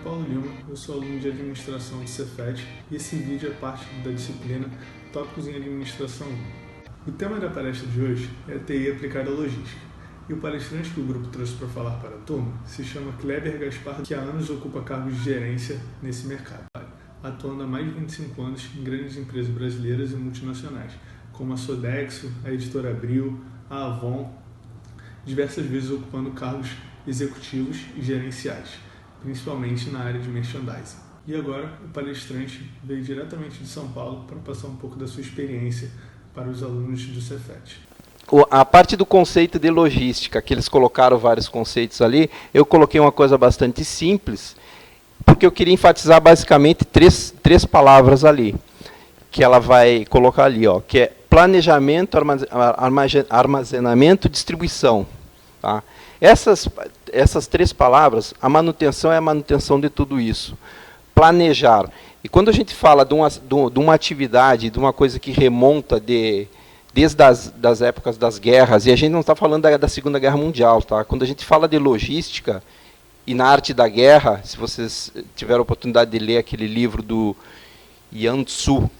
Paulo Lima, eu sou aluno de Administração do Cefet e esse vídeo é parte da disciplina Tópicos em Administração 1. O tema da palestra de hoje é a TI aplicada à logística, e o palestrante que o grupo trouxe para falar para a turma se chama Kleber Gaspar, que há anos ocupa cargos de gerência nesse mercado, atuando há mais de 25 anos em grandes empresas brasileiras e multinacionais, como a Sodexo, a Editora Abril, a Avon, diversas vezes ocupando cargos executivos e gerenciais, principalmente na área de merchandising. E agora o palestrante veio diretamente de São Paulo para passar um pouco da sua experiência para os alunos do Cefet. A parte do conceito de logística, que eles colocaram vários conceitos ali, eu coloquei uma coisa bastante simples, porque eu queria enfatizar basicamente três palavras ali, que ela vai colocar ali, ó, que é planejamento, armazenamento, distribuição. Tá? Essas três palavras, a manutenção é a manutenção de tudo isso. Planejar. E quando a gente fala de uma atividade, de uma coisa que remonta desde as épocas das guerras, e a gente não está falando da Segunda Guerra Mundial, tá? Quando a gente fala de logística, e na arte da guerra, se vocês tiveram a oportunidade de ler aquele livro do Sun Tzu,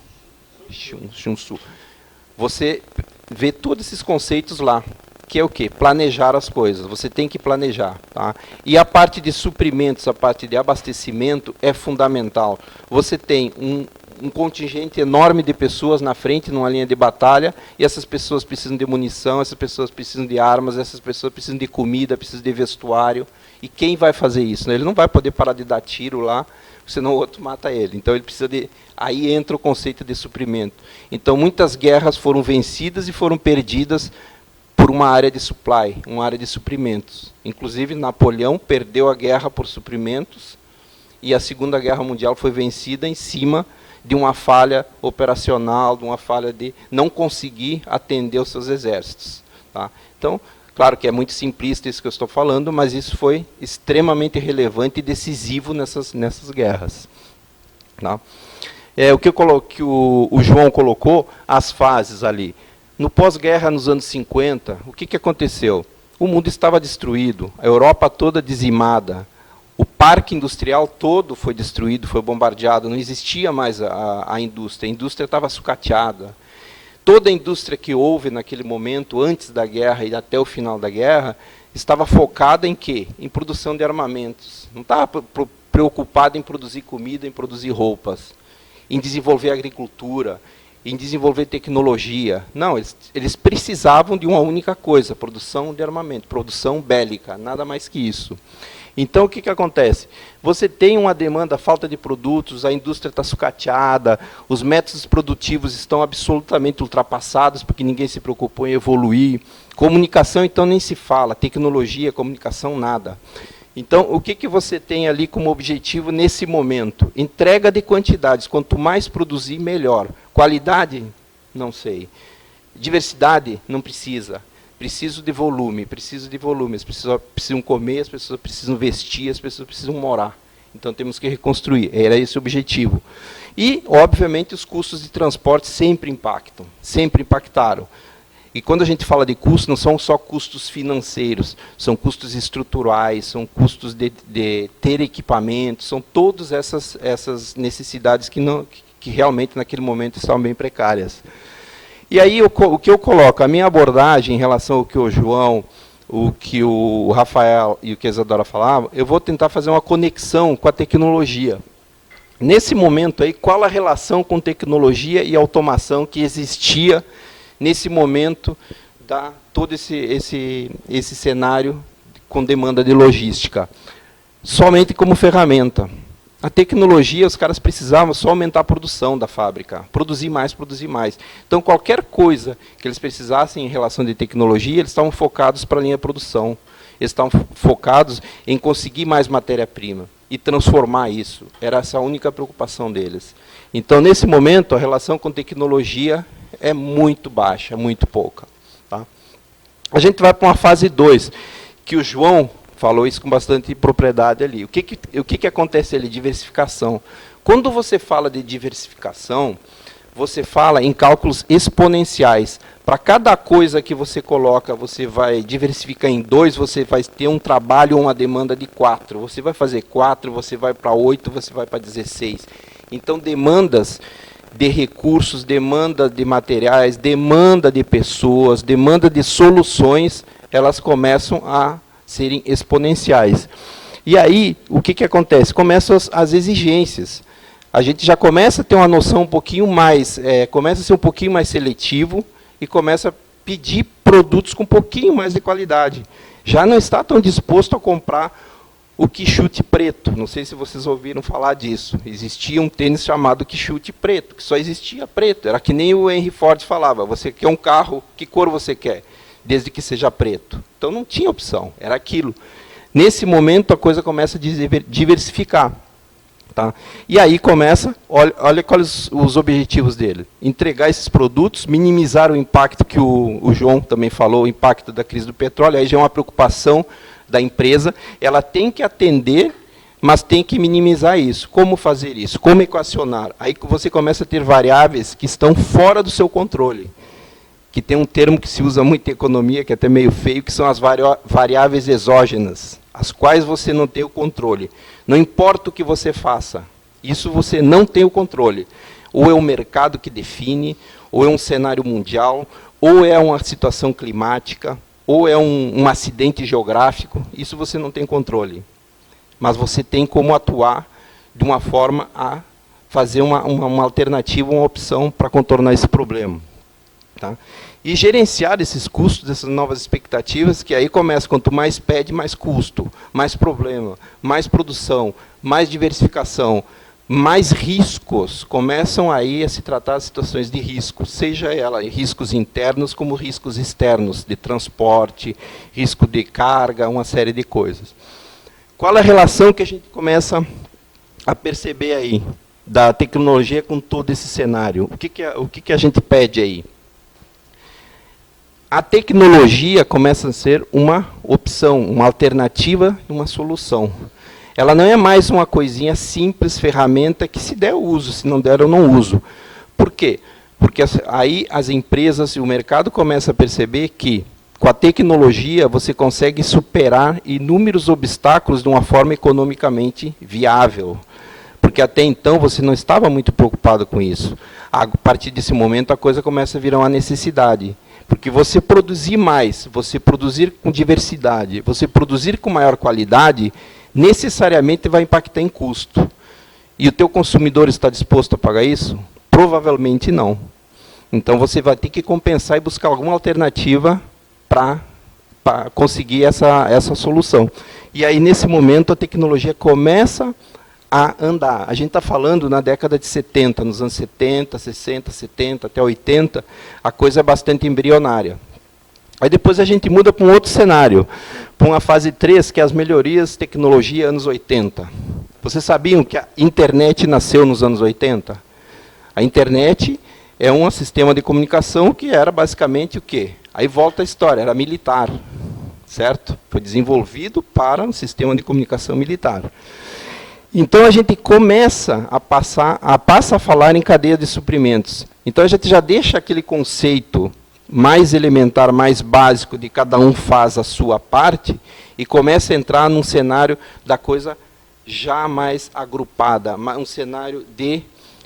você vê todos esses conceitos lá, que é o quê? Planejar as coisas, você tem que planejar. Tá? E a parte de suprimentos, a parte de abastecimento é fundamental. Você tem um contingente enorme de pessoas na frente, numa linha de batalha, e essas pessoas precisam de munição, essas pessoas precisam de armas, essas pessoas precisam de comida, precisam de vestuário. E quem vai fazer isso? Ele não vai poder parar de dar tiro lá, senão o outro mata ele. Então ele precisa de... Aí entra o conceito de suprimento. Então muitas guerras foram vencidas e foram perdidas por uma área de supply, uma área de suprimentos. Inclusive Napoleão perdeu a guerra por suprimentos e a Segunda Guerra Mundial foi vencida em cima de uma falha operacional, de uma falha de não conseguir atender os seus exércitos. Tá? Então, claro que é muito simplista isso que eu estou falando, mas isso foi extremamente relevante e decisivo nessas guerras. Tá? Que o João colocou, as fases ali. No pós-guerra, nos anos 50, o que aconteceu? O mundo estava destruído, a Europa toda dizimada, o parque industrial todo foi destruído, foi bombardeado, não existia mais a indústria estava sucateada. Toda a indústria que houve naquele momento, antes da guerra e até o final da guerra, estava focada em quê? Em produção de armamentos. Não estava preocupada em produzir comida, em produzir roupas, em desenvolver agricultura, em desenvolver tecnologia. Não, eles precisavam de uma única coisa, produção de armamento, produção bélica, nada mais que isso. Então, o que acontece? Você tem uma demanda, falta de produtos, a indústria está sucateada, os métodos produtivos estão absolutamente ultrapassados, porque ninguém se preocupou em evoluir. Comunicação, então, nem se fala. Tecnologia, comunicação, nada. Então, o que você tem ali como objetivo nesse momento? Entrega de quantidades. Quanto mais produzir, melhor. Qualidade? Não sei. Diversidade? Não precisa. Preciso de volume. As pessoas precisam comer, as pessoas precisam vestir, as pessoas precisam morar. Então, temos que reconstruir. Era esse o objetivo. E, obviamente, os custos de transporte sempre impactam. Sempre impactaram. E quando a gente fala de custos, não são só custos financeiros, são custos estruturais, são custos de ter equipamento, são todas essas necessidades que realmente naquele momento estavam bem precárias. E aí o que eu coloco, a minha abordagem em relação ao que o João, o que o Rafael e o que a Isadora falavam, eu vou tentar fazer uma conexão com a tecnologia. Nesse momento aí, qual a relação com tecnologia e automação que existia nesse momento, dá todo esse cenário com demanda de logística? Somente como ferramenta. A tecnologia, os caras precisavam só aumentar a produção da fábrica, produzir mais. Então, qualquer coisa que eles precisassem em relação de tecnologia, eles estavam focados para a linha de produção. Eles estavam focados em conseguir mais matéria-prima e transformar isso. Era essa a única preocupação deles. Então, nesse momento, a relação com tecnologia é muito baixa, muito pouca. Tá? A gente vai para uma fase 2, que o João falou isso com bastante propriedade ali. O que acontece ali? Diversificação. Quando você fala de diversificação, você fala em cálculos exponenciais. Para cada coisa que você coloca, você vai diversificar em 2, você vai ter um trabalho ou uma demanda de 4. Você vai fazer 4, você vai para 8, você vai para 16. Então, demandas de recursos, demanda de materiais, demanda de pessoas, demanda de soluções, elas começam a serem exponenciais. E aí, o que acontece? Começam as exigências. A gente já começa a ter uma noção um pouquinho mais, começa a ser um pouquinho mais seletivo, e começa a pedir produtos com um pouquinho mais de qualidade. Já não está tão disposto a comprar o quichute preto. Não sei se vocês ouviram falar disso. Existia um tênis chamado quichute preto, que só existia preto. Era que nem o Henry Ford falava, você quer um carro, que cor você quer? Desde que seja preto. Então não tinha opção, era aquilo. Nesse momento a coisa começa a diversificar. Tá? E aí começa, olha quais os objetivos dele. Entregar esses produtos, minimizar o impacto que o João também falou, o impacto da crise do petróleo, aí já é uma preocupação da empresa, ela tem que atender, mas tem que minimizar isso. Como fazer isso? Como equacionar? Aí você começa a ter variáveis que estão fora do seu controle, que tem um termo que se usa muito em economia, que é até meio feio, que são as variáveis exógenas, as quais você não tem o controle. Não importa o que você faça, isso você não tem o controle. Ou é o mercado que define, ou é um cenário mundial, ou é uma situação climática, ou é um acidente geográfico, isso você não tem controle. Mas você tem como atuar de uma forma a fazer uma alternativa, uma opção para contornar esse problema. Tá? E gerenciar esses custos, essas novas expectativas, que aí começa, quanto mais pede, mais custo, mais problema, mais produção, mais diversificação, mais riscos, começam aí a se tratar de situações de risco, seja ela riscos internos como riscos externos, de transporte, risco de carga, uma série de coisas. Qual a relação que a gente começa a perceber aí da tecnologia com todo esse cenário? O que a gente pede aí? A tecnologia começa a ser uma opção, uma alternativa e uma solução. Ela não é mais uma coisinha simples, ferramenta, que se der eu uso, se não der eu não uso. Por quê? Porque aí as empresas e o mercado começam a perceber que, com a tecnologia, você consegue superar inúmeros obstáculos de uma forma economicamente viável. Porque até então você não estava muito preocupado com isso. A partir desse momento a coisa começa a virar uma necessidade. Porque você produzir mais, você produzir com diversidade, você produzir com maior qualidade, necessariamente vai impactar em custo. E o teu consumidor está disposto a pagar isso? Provavelmente não. Então você vai ter que compensar e buscar alguma alternativa para conseguir essa solução. E aí, nesse momento, a tecnologia começa a andar. A gente está falando na década de 70, nos anos 70, 60, 70, até 80, a coisa é bastante embrionária. Aí depois a gente muda para um outro cenário, para uma fase 3, que é as melhorias de tecnologia anos 80. Vocês sabiam que a internet nasceu nos anos 80? A internet é um sistema de comunicação que era basicamente o quê? Aí volta a história, era militar, certo? Foi desenvolvido para um sistema de comunicação militar. Então a gente começa a falar em cadeia de suprimentos. Então a gente já deixa aquele conceito mais elementar, mais básico, de cada um faz a sua parte, e começa a entrar num cenário da coisa já mais agrupada, um cenário de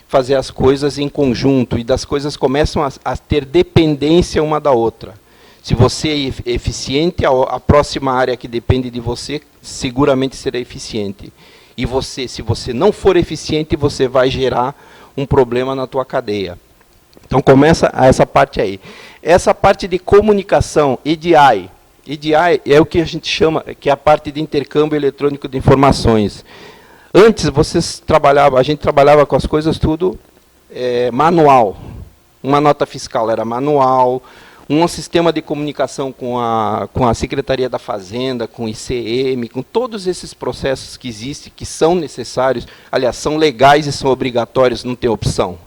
fazer as coisas em conjunto, e das coisas começam a ter dependência uma da outra. Se você é eficiente, a próxima área que depende de você seguramente será eficiente. E você, se você não for eficiente, você vai gerar um problema na tua cadeia. Então começa essa parte aí. Essa parte de comunicação, EDI. EDI é o que a gente chama, que é a parte de intercâmbio eletrônico de informações. Antes a gente trabalhava com as coisas tudo manual. Uma nota fiscal era manual, um sistema de comunicação com a Secretaria da Fazenda, com o ICM, com todos esses processos que existem, que são necessários, aliás, são legais e são obrigatórios, não tem opção.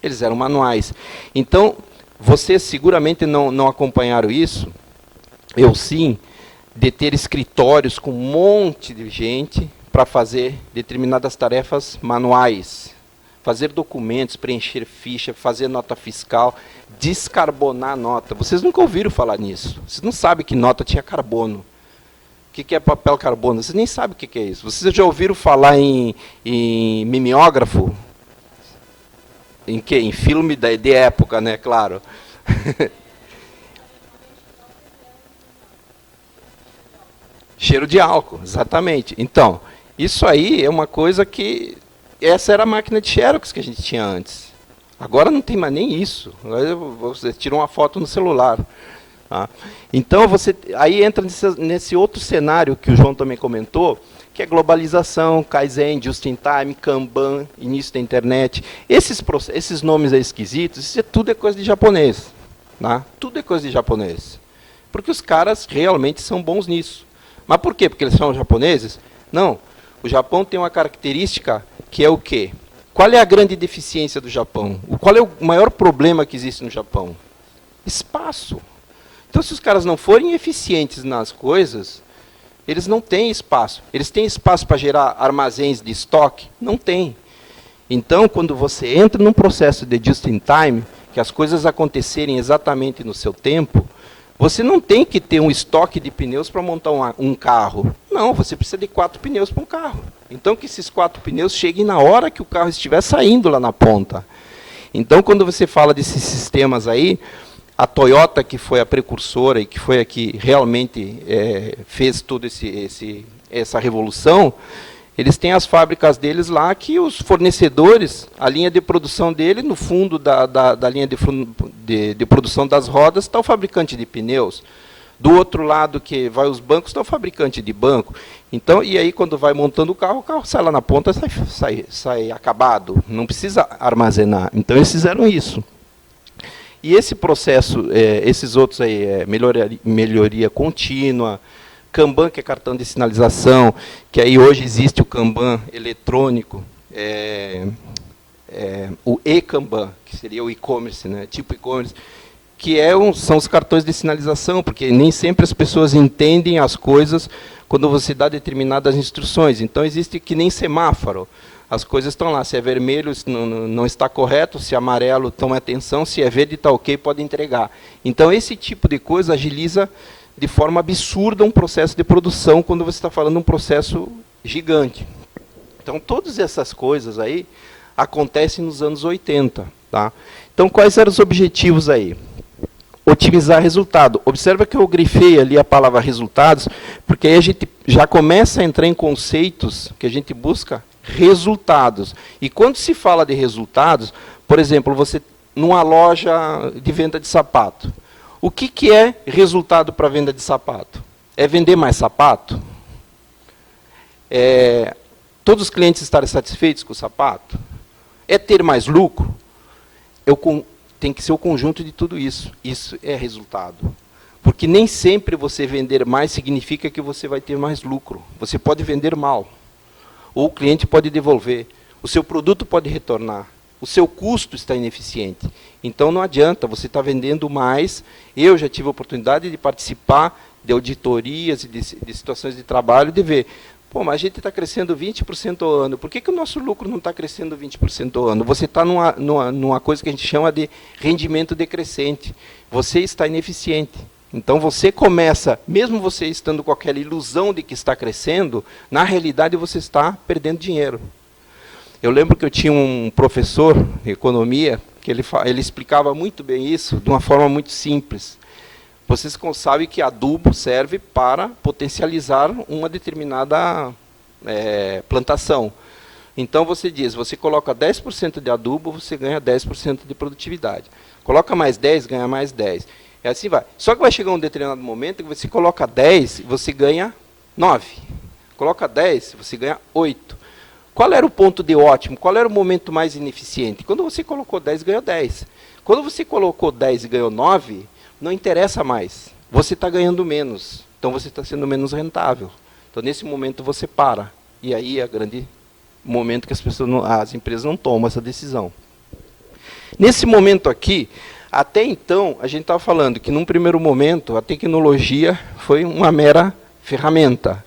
Eles eram manuais. Então, vocês seguramente não acompanharam isso, eu sim, de ter escritórios com um monte de gente para fazer determinadas tarefas manuais. fazer documentos, preencher ficha, fazer nota fiscal, descarbonar nota. Vocês nunca ouviram falar nisso. Vocês não sabem que nota tinha carbono. O que é papel carbono? Vocês nem sabem o que é isso. Vocês já ouviram falar em mimeógrafo? Em quê? Em filme de época, né? Claro. Cheiro de álcool, exatamente. Então, isso aí é uma coisa que... Essa era a máquina de Xerox que a gente tinha antes. Agora não tem mais nem isso. Você tira uma foto no celular. Tá? Então, aí entra nesse outro cenário que o João também comentou, que é globalização, Kaizen, Just-in-Time, Kanban, início da internet. Esses nomes aí esquisitos, isso tudo é coisa de japonês. Tá? Tudo é coisa de japonês. Porque os caras realmente são bons nisso. Mas por quê? Porque eles são japoneses? Não. O Japão tem uma característica que é o quê? Qual é a grande deficiência do Japão? Qual é o maior problema que existe no Japão? Espaço. Então, se os caras não forem eficientes nas coisas, eles não têm espaço. Eles têm espaço para gerar armazéns de estoque? Não tem. Então, quando você entra num processo de just-in-time, que as coisas acontecerem exatamente no seu tempo, você não tem que ter um estoque de pneus para montar um carro. Não, você precisa de 4 pneus para um carro. Então, que esses 4 pneus cheguem na hora que o carro estiver saindo lá na ponta. Então, quando você fala desses sistemas aí, a Toyota, que foi a precursora e que foi a que realmente fez toda essa revolução, eles têm as fábricas deles lá que os fornecedores, a linha de produção dele, no fundo da linha de produção das rodas, está o fabricante de pneus. Do outro lado, que vai os bancos, está o fabricante de banco. Então, e aí, quando vai montando o carro sai lá na ponta, sai acabado. Não precisa armazenar. Então, eles fizeram isso. E esse processo, esses outros aí, melhoria contínua, Kanban, que é cartão de sinalização, que aí hoje existe o Kanban eletrônico, o e-Kanban, que seria o e-commerce, né, tipo e-commerce, que são os cartões de sinalização, porque nem sempre as pessoas entendem as coisas quando você dá determinadas instruções. Então, existe que nem semáforo. As coisas estão lá, se é vermelho não está correto, se é amarelo, tome atenção, se é verde está ok, pode entregar. Então, esse tipo de coisa agiliza de forma absurda um processo de produção, quando você está falando de um processo gigante. Então, todas essas coisas aí acontecem nos anos 80. Tá? Então, quais eram os objetivos aí? Otimizar resultado. Observa que eu grifei ali a palavra resultados, porque aí a gente já começa a entrar em conceitos que a gente busca resultados. E quando se fala de resultados, por exemplo, você numa loja de venda de sapato, o que é resultado para venda de sapato? É vender mais sapato? É todos os clientes estarem satisfeitos com o sapato? É ter mais lucro? Tem que ser o conjunto de tudo isso. Isso é resultado. Porque nem sempre você vender mais significa que você vai ter mais lucro. Você pode vender mal. Ou o cliente pode devolver. O seu produto pode retornar. O seu custo está ineficiente. Então, não adianta, você está vendendo mais. Eu já tive a oportunidade de participar de auditorias e de situações de trabalho, de ver, pô, mas a gente está crescendo 20% ao ano, por que o nosso lucro não está crescendo 20% ao ano? Você está numa coisa que a gente chama de rendimento decrescente. Você está ineficiente. Então, você começa, mesmo você estando com aquela ilusão de que está crescendo, na realidade você está perdendo dinheiro. Eu lembro que eu tinha um professor de economia, que ele explicava muito bem isso, de uma forma muito simples. Vocês sabem que adubo serve para potencializar uma determinada plantação. Então, você diz, você coloca 10% de adubo, você ganha 10% de produtividade. Coloca mais 10, ganha mais 10. E assim vai. Só que vai chegar um determinado momento que você coloca 10, você ganha 9. Coloca 10, você ganha 8. Qual era o ponto de ótimo? Qual era o momento mais ineficiente? Quando você colocou 10, ganhou 10. Quando você colocou 10 e ganhou 9, não interessa mais. Você está ganhando menos. Então, você está sendo menos rentável. Então, nesse momento, você para. E aí é o grande momento que as empresas não tomam essa decisão. Nesse momento aqui, até então, a gente estava falando que, num primeiro momento, a tecnologia foi uma mera ferramenta.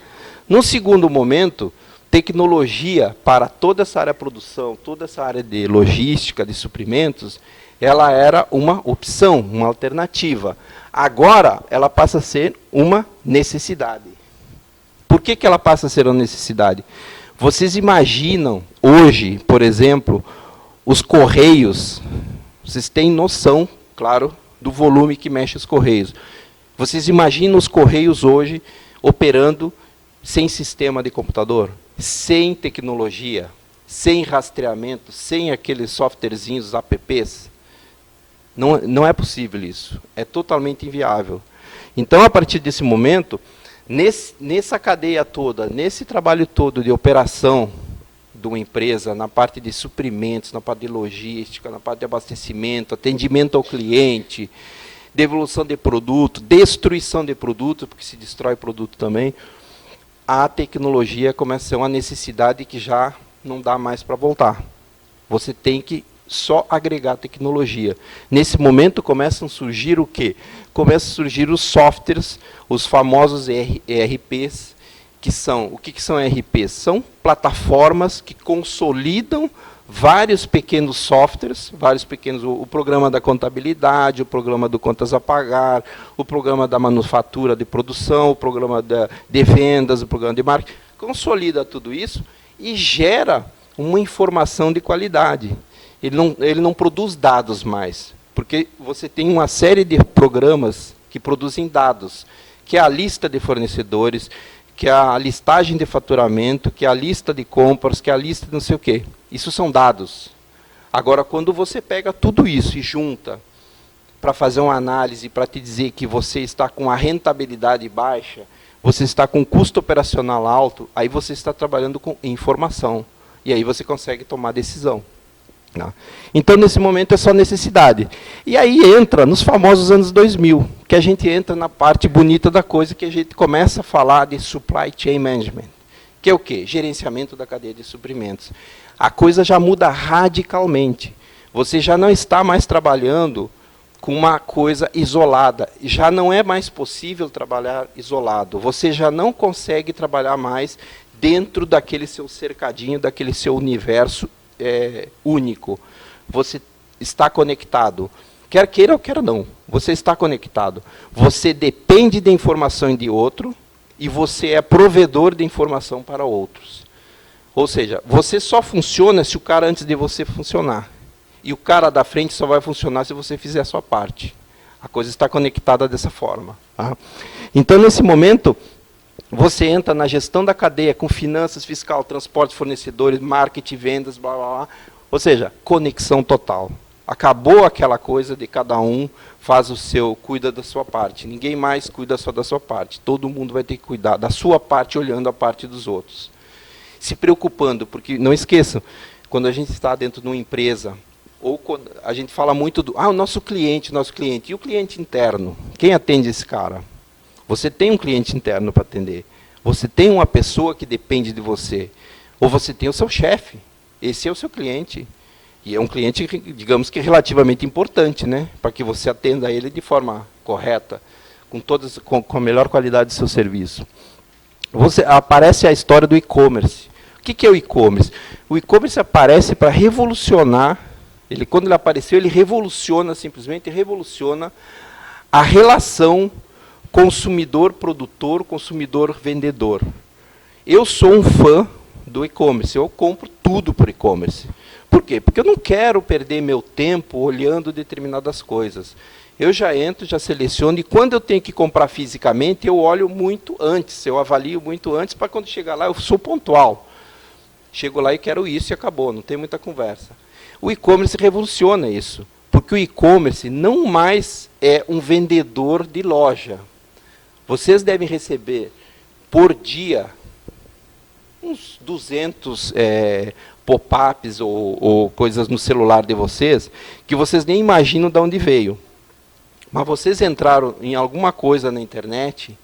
Num segundo momento, tecnologia para toda essa área de produção, toda essa área de logística, de suprimentos, ela era uma opção, uma alternativa. Agora, ela passa a ser uma necessidade. Por que ela passa a ser uma necessidade? Vocês imaginam, hoje, por exemplo, os Correios, vocês têm noção, claro, do volume que mexe os Correios. Vocês imaginam os Correios hoje operando sem sistema de computador, sem tecnologia, sem rastreamento, sem aqueles softwarezinhos, apps? Não é possível isso. É totalmente inviável. Então, a partir desse momento, nessa cadeia toda, nesse trabalho todo de operação de uma empresa, na parte de suprimentos, na parte de logística, na parte de abastecimento, atendimento ao cliente, devolução de produto, destruição de produto, porque se destrói produto também, a tecnologia começa a ser uma necessidade que já não dá mais para voltar. Você tem que só agregar tecnologia. Nesse momento começam a surgir o quê? Começam a surgir os softwares, os famosos ERPs, que são, o que são ERPs? São plataformas que consolidam vários pequenos softwares, o programa da contabilidade, o programa do contas a pagar, o programa da manufatura de produção, o programa de vendas, o programa de marketing, consolida tudo isso e gera uma informação de qualidade. Ele não produz dados mais, porque você tem uma série de programas que produzem dados, que é a lista de fornecedores, que é a listagem de faturamento, que é a lista de compras, que é a lista de não sei o quê. Isso são dados. Agora, quando você pega tudo isso e junta para fazer uma análise, para te dizer que você está com a rentabilidade baixa, você está com custo operacional alto, aí você está trabalhando com informação. E aí você consegue tomar decisão. Então, nesse momento, é só necessidade. E aí entra nos famosos anos 2000, que a gente entra na parte bonita da coisa, que a gente começa a falar de supply chain management, que é o quê? Gerenciamento da cadeia de suprimentos. A coisa já muda radicalmente. Você já não está mais trabalhando com uma coisa isolada. Já não é mais possível trabalhar isolado. Você já não consegue trabalhar mais dentro daquele seu cercadinho, daquele seu universo único. Você está conectado. Quer queira ou quer não, você está conectado. Você depende de informação de outro e você é provedor de informação para outros. Ou seja, você só funciona se o cara antes de você funcionar. E o cara da frente só vai funcionar se você fizer a sua parte. A coisa está conectada dessa forma. Tá? Então, nesse momento, você entra na gestão da cadeia com finanças, fiscal, transporte, fornecedores, marketing, vendas, blá, blá, blá. Ou seja, conexão total. Acabou aquela coisa de cada um faz o seu, cuida da sua parte. Ninguém mais cuida só da sua parte. Todo mundo vai ter que cuidar da sua parte, olhando a parte dos outros. Se preocupando, porque não esqueçam, quando a gente está dentro de uma empresa, ou quando a gente fala muito do, o nosso cliente, e o cliente interno? Quem atende esse cara? Você tem um cliente interno para atender. Você tem uma pessoa que depende de você. Ou você tem o seu chefe. Esse é o seu cliente. E é um cliente, digamos que relativamente importante, né? Para que você atenda ele de forma correta, com a melhor qualidade do seu serviço. Aparece a história do e-commerce. O que é o e-commerce? O e-commerce aparece para revolucionar. Quando ele apareceu, ele simplesmente revoluciona a relação consumidor-produtor, consumidor-vendedor. Eu sou um fã do e-commerce, eu compro tudo por e-commerce. Por quê? Porque eu não quero perder meu tempo olhando determinadas coisas. Eu já entro, já seleciono, e quando eu tenho que comprar fisicamente, eu olho muito antes, eu avalio muito antes, para quando chegar lá, eu sou pontual. Chego lá e quero isso e acabou, não tem muita conversa. O e-commerce revoluciona isso, porque o e-commerce não mais é um vendedor de loja. Vocês devem receber, por dia, uns 200 pop-ups ou coisas no celular de vocês, que vocês nem imaginam de onde veio. Mas vocês entraram em alguma coisa na internet,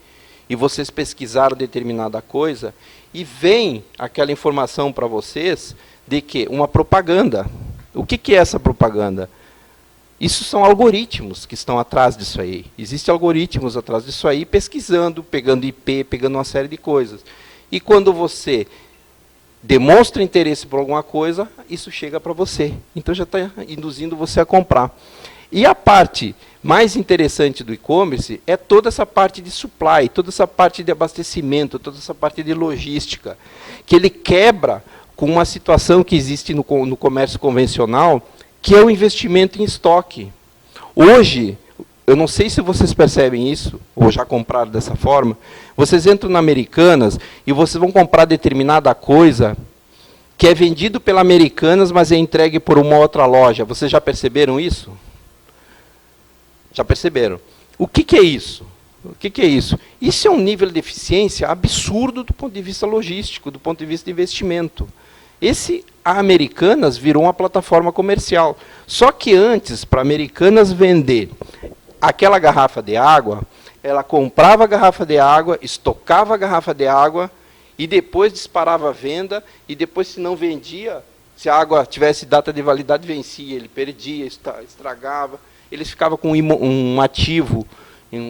e vocês pesquisaram determinada coisa, e vem aquela informação para vocês de que uma propaganda. O que é essa propaganda? Isso são algoritmos que estão atrás disso aí. Existem algoritmos atrás disso aí, pesquisando, pegando IP, pegando uma série de coisas. E quando você demonstra interesse por alguma coisa, isso chega para você. Então já está induzindo você a comprar. E a parte mais interessante do e-commerce é toda essa parte de supply, toda essa parte de abastecimento, toda essa parte de logística, que ele quebra com uma situação que existe no comércio convencional, que é o investimento em estoque. Hoje, eu não sei se vocês percebem isso, ou já compraram dessa forma, vocês entram na Americanas e vocês vão comprar determinada coisa que é vendido pela Americanas, mas é entregue por uma outra loja. Vocês já perceberam isso? Já perceberam? O que é isso? O que é isso? Isso é um nível de eficiência absurdo do ponto de vista logístico, do ponto de vista de investimento. A Americanas virou uma plataforma comercial. Só que antes, para a Americanas vender aquela garrafa de água, ela comprava a garrafa de água, estocava a garrafa de água, e depois disparava a venda, e depois, se não vendia, se a água tivesse data de validade, vencia, ele perdia, estragava. Eles ficavam com um ativo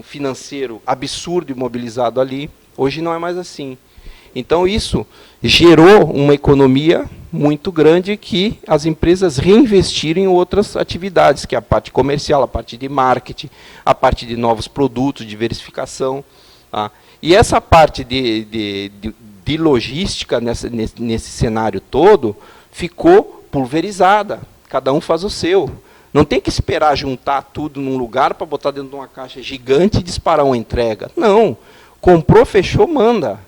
financeiro absurdo imobilizado ali. Hoje não é mais assim. Então, isso gerou uma economia muito grande que as empresas reinvestiram em outras atividades, que é a parte comercial, a parte de marketing, a parte de novos produtos, de diversificação. Tá? E essa parte de logística, nesse cenário todo, ficou pulverizada. Cada um faz o seu. Não tem que esperar juntar tudo num lugar para botar dentro de uma caixa gigante e disparar uma entrega. Não. Comprou, fechou, manda.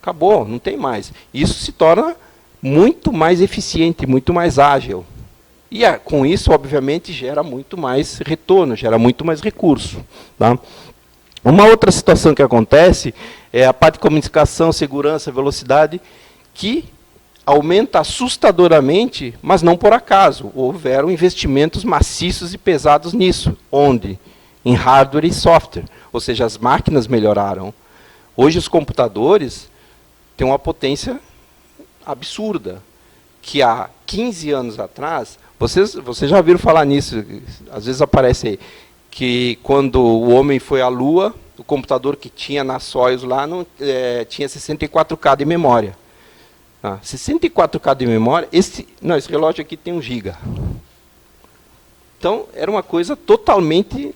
Acabou, não tem mais. Isso se torna muito mais eficiente, muito mais ágil. E com isso, obviamente, gera muito mais retorno, gera muito mais recurso. Tá? Uma outra situação que acontece é a parte de comunicação, segurança, velocidade, que aumenta assustadoramente, mas não por acaso. Houveram investimentos maciços e pesados nisso. Onde? Em hardware e software. Ou seja, as máquinas melhoraram. Hoje os computadores têm uma potência absurda, que há 15 anos atrás, vocês já viram falar nisso, às vezes aparece aí, que quando o homem foi à Lua, o computador que tinha na Soyuz lá tinha 64K de memória. 64K de memória, esse relógio aqui tem 1 GB. Então, era uma coisa totalmente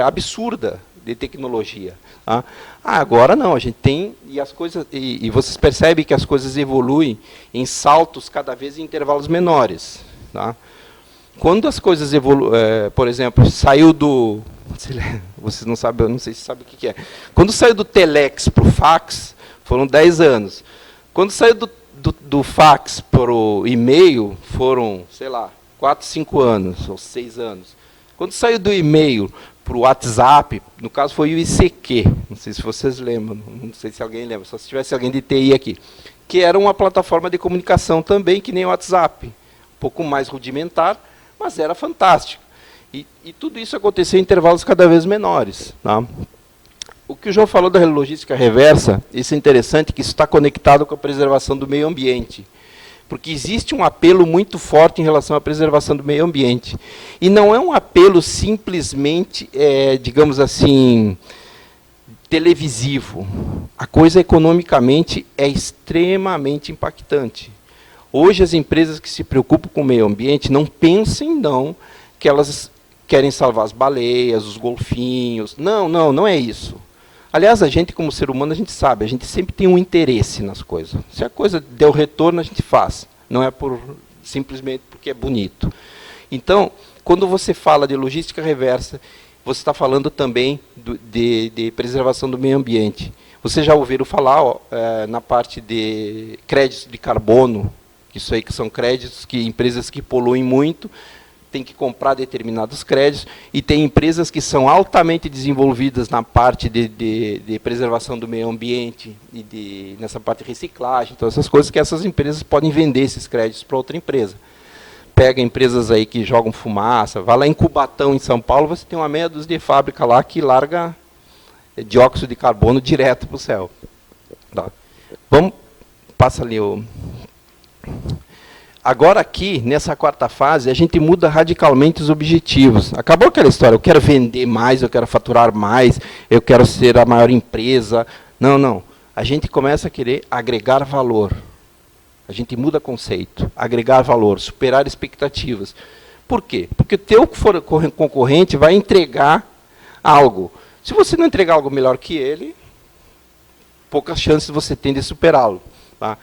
absurda de tecnologia. Tá? Agora não, a gente tem, e as coisas, e vocês percebem que as coisas evoluem em saltos cada vez em intervalos menores. Tá? Quando as coisas evoluem, por exemplo, saiu do... Vocês não sabem, eu não sei se sabem o que é. Quando saiu do telex para o fax, foram 10 anos. Quando saiu do fax para o e-mail, foram, sei lá, 4, 5 anos, ou 6 anos. Quando saiu do e-mail para o WhatsApp, no caso foi o ICQ, não sei se vocês lembram, não sei se alguém lembra, só se tivesse alguém de TI aqui, que era uma plataforma de comunicação também, que nem o WhatsApp, um pouco mais rudimentar, mas era fantástico. E tudo isso aconteceu em intervalos cada vez menores. Tá? O que o João falou da logística reversa, isso é interessante, que isso está conectado com a preservação do meio ambiente. Porque existe um apelo muito forte em relação à preservação do meio ambiente. E não é um apelo simplesmente, digamos assim, televisivo. A coisa economicamente é extremamente impactante. Hoje as empresas que se preocupam com o meio ambiente não pensem, não, que elas querem salvar as baleias, os golfinhos. Não é isso. Aliás, a gente, como ser humano, a gente sabe, a gente sempre tem um interesse nas coisas. Se a coisa deu retorno, a gente faz. Não é simplesmente porque é bonito. Então, quando você fala de logística reversa, você está falando também de preservação do meio ambiente. Vocês já ouviram falar na parte de créditos de carbono, isso aí que são créditos que empresas que poluem muito tem que comprar determinados créditos, e tem empresas que são altamente desenvolvidas na parte de preservação do meio ambiente, e nessa parte de reciclagem, então essas coisas que essas empresas podem vender esses créditos para outra empresa. Pega empresas aí que jogam fumaça, vai lá em Cubatão, em São Paulo, você tem uma meia dúzia de fábrica lá que larga dióxido de carbono direto para o céu. Tá. Passa ali o... Agora aqui, nessa quarta fase, a gente muda radicalmente os objetivos. Acabou aquela história, eu quero vender mais, eu quero faturar mais, eu quero ser a maior empresa. Não. A gente começa a querer agregar valor. A gente muda conceito, agregar valor, superar expectativas. Por quê? Porque o teu concorrente vai entregar algo. Se você não entregar algo melhor que ele, poucas chances você tem de superá-lo. Tá?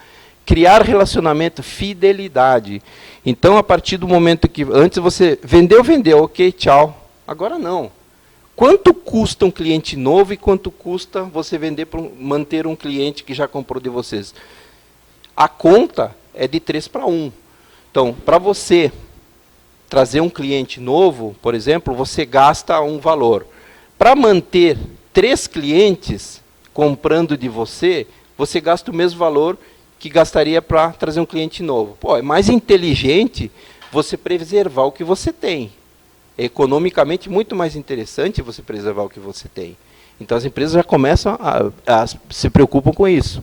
Criar relacionamento, fidelidade. Então, a partir do momento que antes você vendeu, ok, tchau. Agora não. Quanto custa um cliente novo e quanto custa você manter um cliente que já comprou de vocês? A conta é de 3 para 1. Então, para você trazer um cliente novo, por exemplo, você gasta um valor. Para manter 3 clientes comprando de você, você gasta o mesmo valor que gastaria para trazer um cliente novo. Pô, é mais inteligente você preservar o que você tem. É economicamente muito mais interessante você preservar o que você tem. Então as empresas já começam a se preocupam com isso.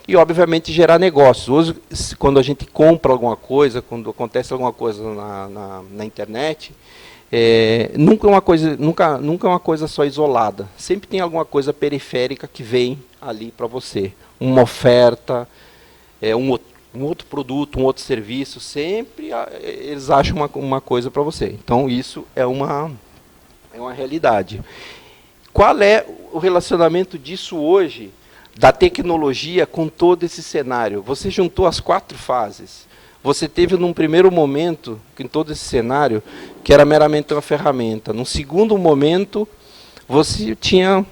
E, obviamente, gerar negócios. Hoje, quando a gente compra alguma coisa, quando acontece alguma coisa na internet, nunca é uma coisa só isolada. Sempre tem alguma coisa periférica que vem ali para você. Uma oferta, um outro produto, um outro serviço, sempre eles acham uma coisa para você. Então, isso é uma realidade. Qual é o relacionamento disso hoje, da tecnologia, com todo esse cenário? Você juntou as 4 fases. Você teve, num primeiro momento, em todo esse cenário, que era meramente uma ferramenta. Num segundo momento, você tinha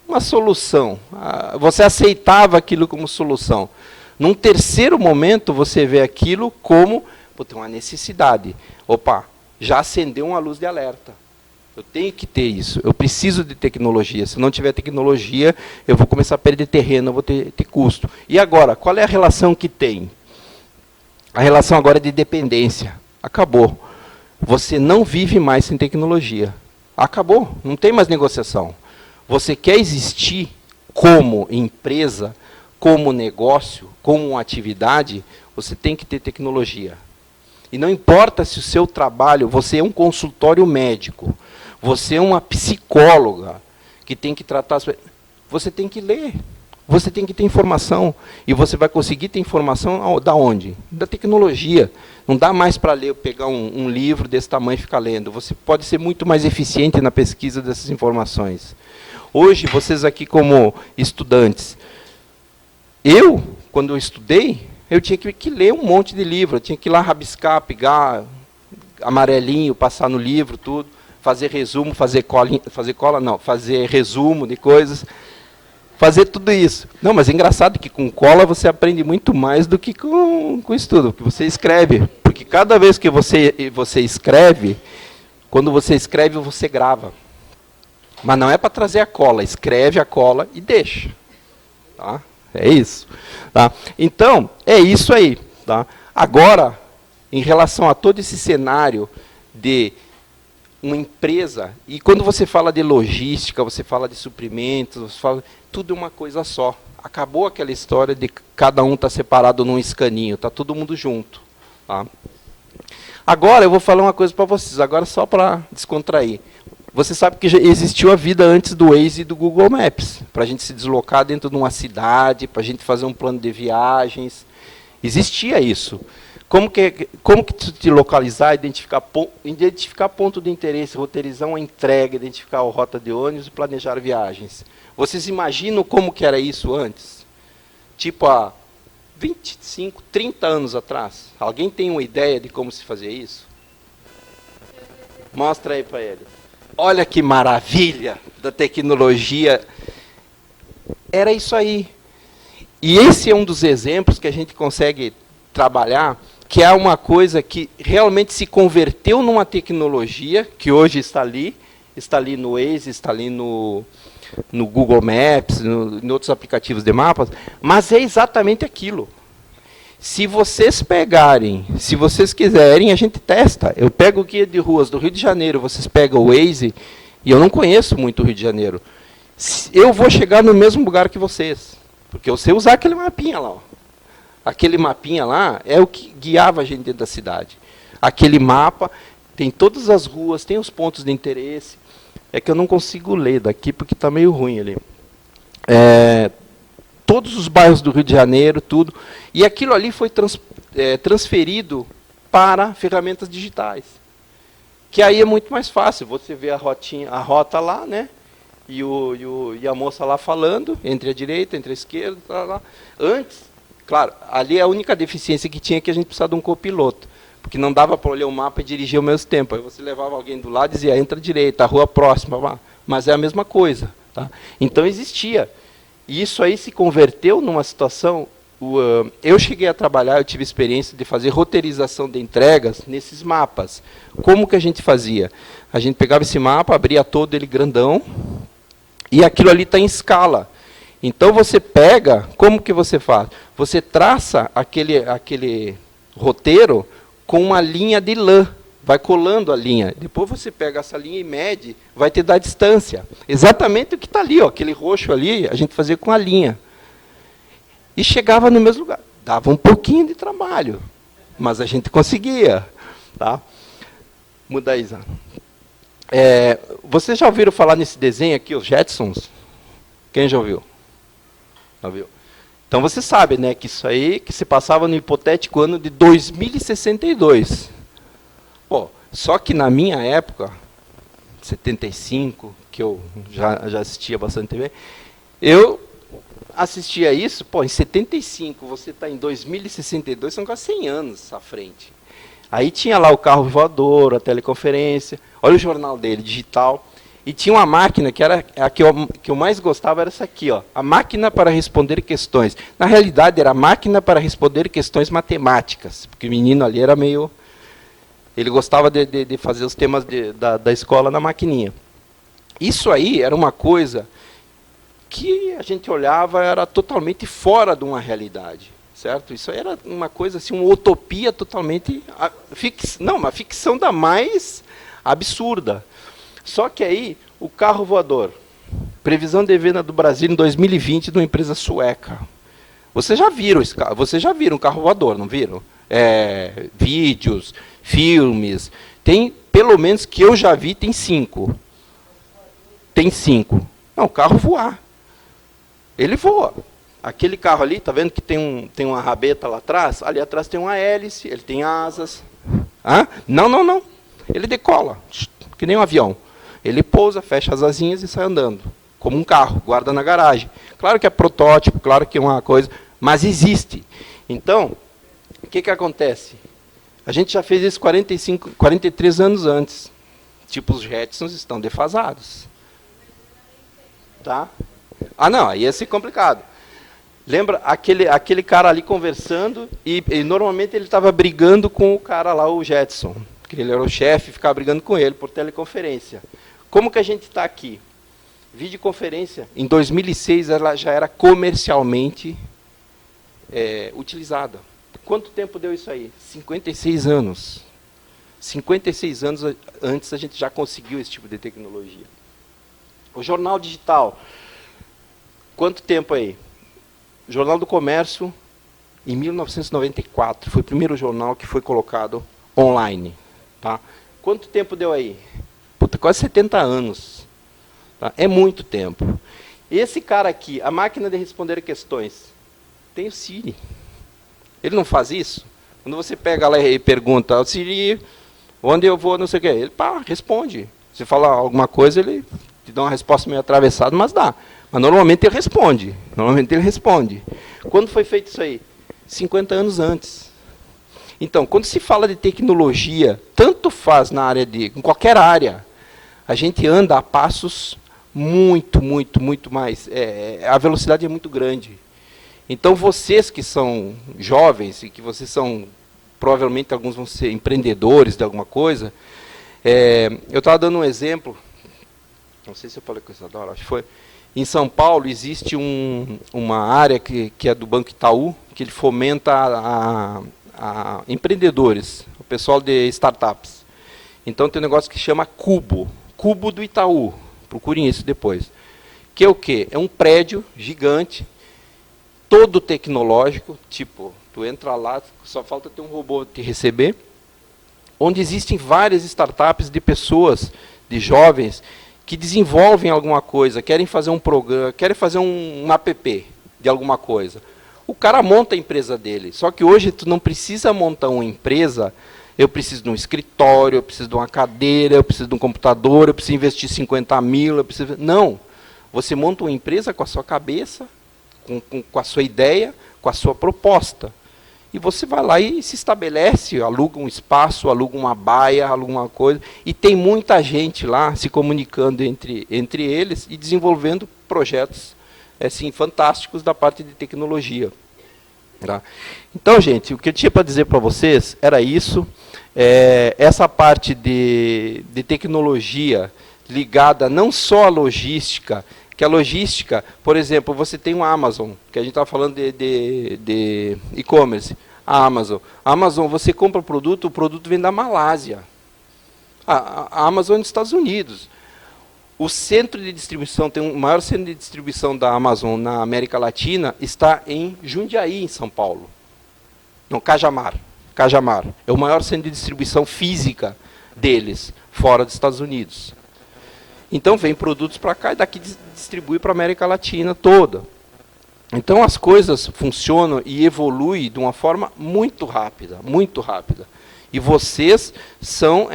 uma solução. Você aceitava aquilo como solução. Num terceiro momento, você vê aquilo como uma necessidade. Opa, já acendeu uma luz de alerta. Eu tenho que ter isso, eu preciso de tecnologia. Se não tiver tecnologia, eu vou começar a perder terreno, eu vou ter custo. E agora, qual é a relação que tem? A relação agora é de dependência. Acabou. Você não vive mais sem tecnologia. Acabou, não tem mais negociação. Você quer existir como empresa, como negócio, como uma atividade, você tem que ter tecnologia. E não importa se o seu trabalho, você é um consultório médico, você é uma psicóloga que tem que tratar... Você tem que ler, você tem que ter informação. E você vai conseguir ter informação da onde? Da tecnologia. Não dá mais para ler, pegar um livro desse tamanho e ficar lendo. Você pode ser muito mais eficiente na pesquisa dessas informações. Hoje, vocês aqui como estudantes, quando eu estudei, eu tinha que ler um monte de livro, eu tinha que ir lá rabiscar, pegar amarelinho, passar no livro, tudo, fazer resumo, fazer resumo de coisas, fazer tudo isso. Não, mas é engraçado que com cola você aprende muito mais do que com estudo, porque você escreve. Porque cada vez que você escreve, quando você escreve, você grava. Mas não é para trazer a cola, escreve a cola e deixa. Tá? É isso. Tá? Então, é isso aí. Tá? Agora, em relação a todo esse cenário de uma empresa, e quando você fala de logística, você fala de suprimentos, você fala, tudo é uma coisa só. Acabou aquela história de cada um estar separado num escaninho, está todo mundo junto. Tá? Agora, eu vou falar uma coisa para vocês, agora só para descontrair. Você sabe que já existiu a vida antes do Waze e do Google Maps, para a gente se deslocar dentro de uma cidade, para a gente fazer um plano de viagens. Existia isso. Como que te localizar, identificar ponto de interesse, roteirizar uma entrega, identificar a rota de ônibus e planejar viagens. Vocês imaginam como que era isso antes? Tipo há 25, 30 anos atrás. Alguém tem uma ideia de como se fazia isso? Mostra aí para ele. Olha que maravilha da tecnologia. Era isso aí. E esse é um dos exemplos que a gente consegue trabalhar, que é uma coisa que realmente se converteu numa tecnologia, que hoje está ali no Waze, está ali no Google Maps, em outros aplicativos de mapas, mas é exatamente aquilo. Se vocês pegarem, se vocês quiserem, a gente testa. Eu pego o guia de ruas do Rio de Janeiro, vocês pegam o Waze, e eu não conheço muito o Rio de Janeiro. Eu vou chegar no mesmo lugar que vocês, porque eu sei usar aquele mapinha lá. Ó. Aquele mapinha lá é o que guiava a gente dentro da cidade. Aquele mapa tem todas as ruas, tem os pontos de interesse. É que eu não consigo ler daqui, porque está meio ruim ali. todos os bairros do Rio de Janeiro, tudo. E aquilo ali foi transferido para ferramentas digitais. Que aí é muito mais fácil. Você vê a rota lá, né? E a moça lá falando, entre a direita, entre a esquerda, lá. Antes, claro, ali a única deficiência que tinha é que a gente precisava de um copiloto. Porque não dava para olhar o mapa e dirigir ao mesmo tempo. Aí você levava alguém do lado e dizia, entra à direita, a rua próxima. Mas é a mesma coisa. Tá? Então existia. E isso aí se converteu numa situação... eu cheguei a trabalhar, eu tive experiência de fazer roteirização de entregas nesses mapas. Como que a gente fazia? A gente pegava esse mapa, abria todo ele grandão, e aquilo ali está em escala. Então você pega, como que você faz? Você traça aquele roteiro com uma linha de lã, vai colando a linha. Depois você pega essa linha e mede, vai te dar distância. Exatamente o que está ali, ó, aquele roxo ali, a gente fazia com a linha. E chegava no mesmo lugar. Dava um pouquinho de trabalho, mas a gente conseguia. Tá? Muda aí, Zana. Vocês já ouviram falar nesse desenho aqui, os Jetsons? Quem já ouviu? Já ouviu? Então você sabe, né, que isso aí que se passava no hipotético ano de 2062. Pô, só que na minha época, 75, que eu já assistia bastante TV, eu assistia isso, pô, em 75, você está em 2062, são quase 100 anos à frente. Aí tinha lá o carro voador, a teleconferência, olha o jornal dele, digital. E tinha uma máquina, que era a que eu mais gostava, era essa aqui, ó, a máquina para responder questões. Na realidade, era a máquina para responder questões matemáticas, porque o menino ali era meio... Ele gostava de fazer os temas da escola na maquininha. Isso aí era uma coisa que a gente olhava, era totalmente fora de uma realidade. Certo? Isso aí era uma coisa, assim, uma utopia totalmente... uma ficção da mais absurda. Só que aí, o carro voador, previsão de venda do Brasil em 2020 de uma empresa sueca. Vocês já viram esse carro? Vocês já viram um carro voador, não viram? Vídeos, filmes. Tem, pelo menos que eu já vi, tem 5. Tem 5. Não, o carro voar. Ele voa. Aquele carro ali, tá vendo que tem uma rabeta lá atrás? Ali atrás tem uma hélice, ele tem asas. Hã? Não. Ele decola, que nem um avião. Ele pousa, fecha as asinhas e sai andando. Como um carro, guarda na garagem. Claro que é protótipo, claro que é uma coisa, mas existe. Então, o que acontece? A gente já fez isso 43 anos antes. Tipo, os Jetsons estão defasados. Tá? Ah, não, aí ia ser complicado. Lembra aquele cara ali conversando e normalmente ele estava brigando com o cara lá, o Jetson. Que ele era o chefe e ficava brigando com ele por teleconferência. Como que a gente está aqui? Videoconferência, em 2006, ela já era comercialmente utilizada. Quanto tempo deu isso aí? 56 anos. 56 anos antes a gente já conseguiu esse tipo de tecnologia. O jornal digital, quanto tempo aí? O Jornal do Comércio, em 1994, foi o primeiro jornal que foi colocado online. Tá? Quanto tempo deu aí? Puta, quase 70 anos. Tá? É muito tempo. Esse cara aqui, a máquina de responder questões, tem o Siri. Ele não faz isso? Quando você pega lá e pergunta, Siri, onde eu vou, não sei o quê, ele responde. Você fala alguma coisa, ele te dá uma resposta meio atravessada, mas dá. Mas normalmente ele responde. Quando foi feito isso aí? 50 anos antes. Então, quando se fala de tecnologia, tanto faz em qualquer área, a gente anda a passos muito mais. A velocidade é muito grande. Então, vocês que são jovens e que vocês são, provavelmente alguns vão ser empreendedores de alguma coisa, eu estava dando um exemplo, não sei se eu falei com isso agora, acho que foi. Em São Paulo existe uma área que é do Banco Itaú, que ele fomenta a empreendedores, o pessoal de startups. Então tem um negócio que chama Cubo do Itaú, procurem isso depois. Que é o quê? É um prédio gigante, todo tecnológico, tipo, tu entra lá, só falta ter um robô te receber, onde existem várias startups de pessoas, de jovens, que desenvolvem alguma coisa, querem fazer um programa, querem fazer um app, de alguma coisa. O cara monta a empresa dele. Só que hoje tu não precisa montar uma empresa. Eu preciso de um escritório, eu preciso de uma cadeira, eu preciso de um computador, eu preciso investir 50 mil. Não. Você monta uma empresa com a sua cabeça, com a sua ideia, com a sua proposta. E você vai lá e se estabelece, aluga um espaço, aluga uma baia, aluga uma coisa. E tem muita gente lá se comunicando entre eles e desenvolvendo projetos assim, fantásticos da parte de tecnologia. Tá? Então, gente, o que eu tinha para dizer para vocês era isso. Essa parte de tecnologia ligada não só à logística, que a logística, por exemplo, você tem uma Amazon, que a gente estava falando de e-commerce, a Amazon, você compra o produto vem da Malásia. A Amazon é nos Estados Unidos. O centro de distribuição, tem o maior centro de distribuição da Amazon na América Latina, está em Jundiaí, em São Paulo. Não, Cajamar. É o maior centro de distribuição física deles, fora dos Estados Unidos. Então, vem produtos para cá e daqui distribui para a América Latina toda. Então, as coisas funcionam e evoluem de uma forma muito rápida, muito rápida. E vocês são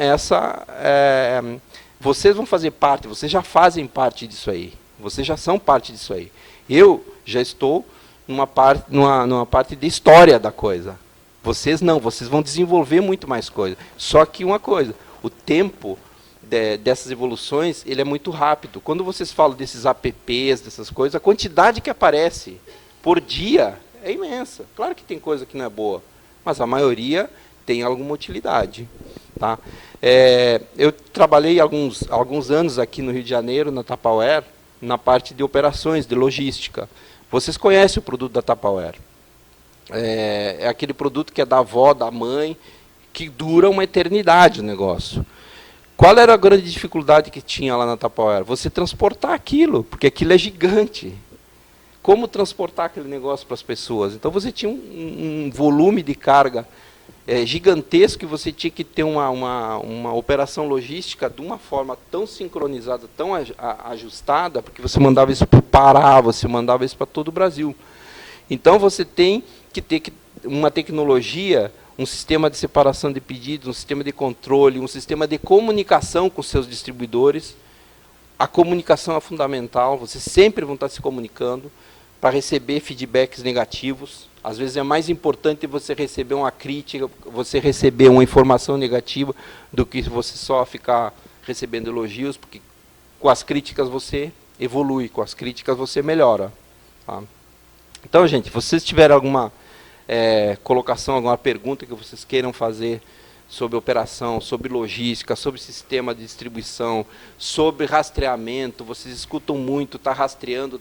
vocês vão fazer parte, vocês já fazem parte disso aí. Vocês já são parte disso aí. Eu já estou numa parte de história da coisa. Vocês não, vocês vão desenvolver muito mais coisa. Só que uma coisa, o tempo dessas evoluções, ele é muito rápido. Quando vocês falam desses apps, dessas coisas, a quantidade que aparece por dia é imensa. Claro que tem coisa que não é boa, mas a maioria tem alguma utilidade. Tá? Eu trabalhei alguns anos aqui no Rio de Janeiro, na Tupperware, na parte de operações, de logística. Vocês conhecem o produto da Tupperware. É aquele produto que é da avó, da mãe, que dura uma eternidade o negócio. Qual era a grande dificuldade que tinha lá na Tupperware? Você transportar aquilo, porque aquilo é gigante. Como transportar aquele negócio para as pessoas? Então você tinha um volume de carga gigantesco, que você tinha que ter uma operação logística de uma forma tão sincronizada, tão ajustada, porque você mandava isso para o Pará, você mandava isso para todo o Brasil. Então você tem que ter uma tecnologia, um sistema de separação de pedidos, um sistema de controle, um sistema de comunicação com seus distribuidores. A comunicação é fundamental, vocês sempre vão estar se comunicando para receber feedbacks negativos. Às vezes é mais importante você receber uma crítica, você receber uma informação negativa, do que você só ficar recebendo elogios, porque com as críticas você evolui, com as críticas você melhora. Tá? Então, gente, se vocês tiverem alguma colocação, alguma pergunta que vocês queiram fazer sobre operação, sobre logística, sobre sistema de distribuição, sobre rastreamento, vocês escutam muito, está rastreando.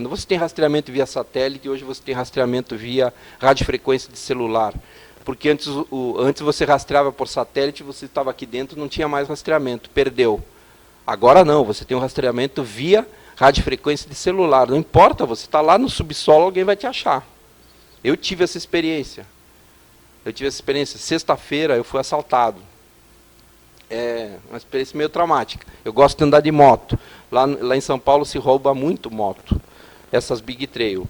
Você tem rastreamento via satélite, hoje você tem rastreamento via radiofrequência de celular. Porque antes você rastreava por satélite, você estava aqui dentro, não tinha mais rastreamento, perdeu. Agora não, você tem um rastreamento via radiofrequência de celular. Não importa, você está lá no subsolo, alguém vai te achar. Eu tive essa experiência. Sexta-feira eu fui assaltado. É uma experiência meio traumática. Eu gosto de andar de moto. Lá em São Paulo se rouba muito moto. Essas Big Trail.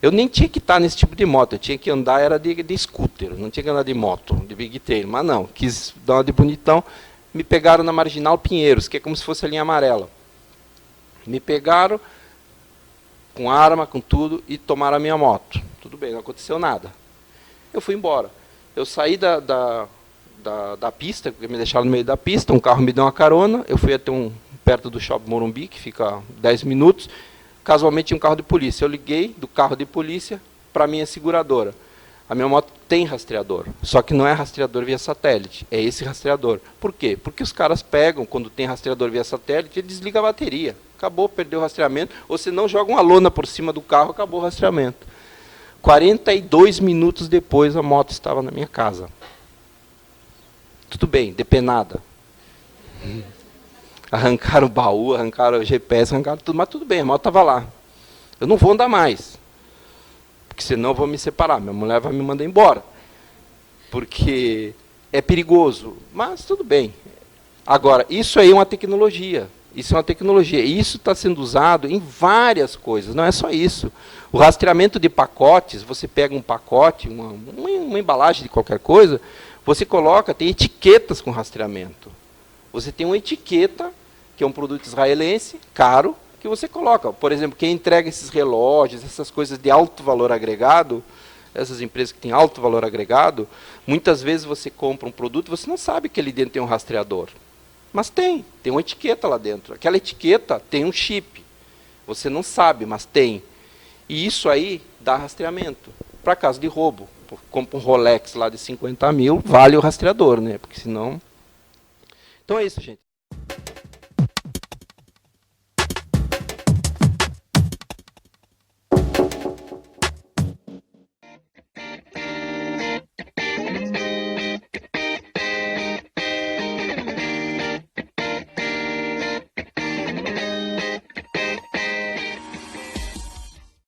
Eu nem tinha que estar nesse tipo de moto. Eu tinha que andar era de scooter. Não tinha que andar de moto, de Big Trail. Mas não, quis dar uma de bonitão. Me pegaram na Marginal Pinheiros, que é como se fosse a linha amarela. Me pegaram com arma, com tudo, e tomaram a minha moto. Tudo bem, não aconteceu nada. Eu fui embora. Eu saí da pista, porque me deixaram no meio da pista, um carro me deu uma carona, eu fui até perto do Shopping Morumbi, que fica 10 minutos, casualmente tinha um carro de polícia. Eu liguei do carro de polícia para a minha seguradora. A minha moto tem rastreador, só que não é rastreador via satélite, é esse rastreador. Por quê? Porque os caras pegam, quando tem rastreador via satélite, ele desliga a bateria. Acabou, perdeu o rastreamento, ou se não, joga uma lona por cima do carro, acabou o rastreamento. 42 minutos depois, a moto estava na minha casa. Tudo bem, depenada. Arrancaram o baú, arrancaram o GPS, arrancaram tudo, mas tudo bem, a moto estava lá. Eu não vou andar mais, porque senão eu vou me separar, minha mulher vai me mandar embora. Porque é perigoso, mas tudo bem. Agora, isso aí é uma tecnologia. Isso é uma tecnologia. E isso está sendo usado em várias coisas, não é só isso. O rastreamento de pacotes, você pega um pacote, uma embalagem de qualquer coisa, você coloca, tem etiquetas com rastreamento. Você tem uma etiqueta, que é um produto israelense, caro, que você coloca. Por exemplo, quem entrega esses relógios, essas coisas de alto valor agregado, essas empresas que têm alto valor agregado, muitas vezes você compra um produto e você não sabe que ali dentro tem um rastreador. Mas tem uma etiqueta lá dentro. Aquela etiqueta tem um chip. Você não sabe, mas tem. E isso aí dá rastreamento. Para caso de roubo, compra um Rolex lá de 50 mil, vale o rastreador, né? Porque senão... Então é isso, gente.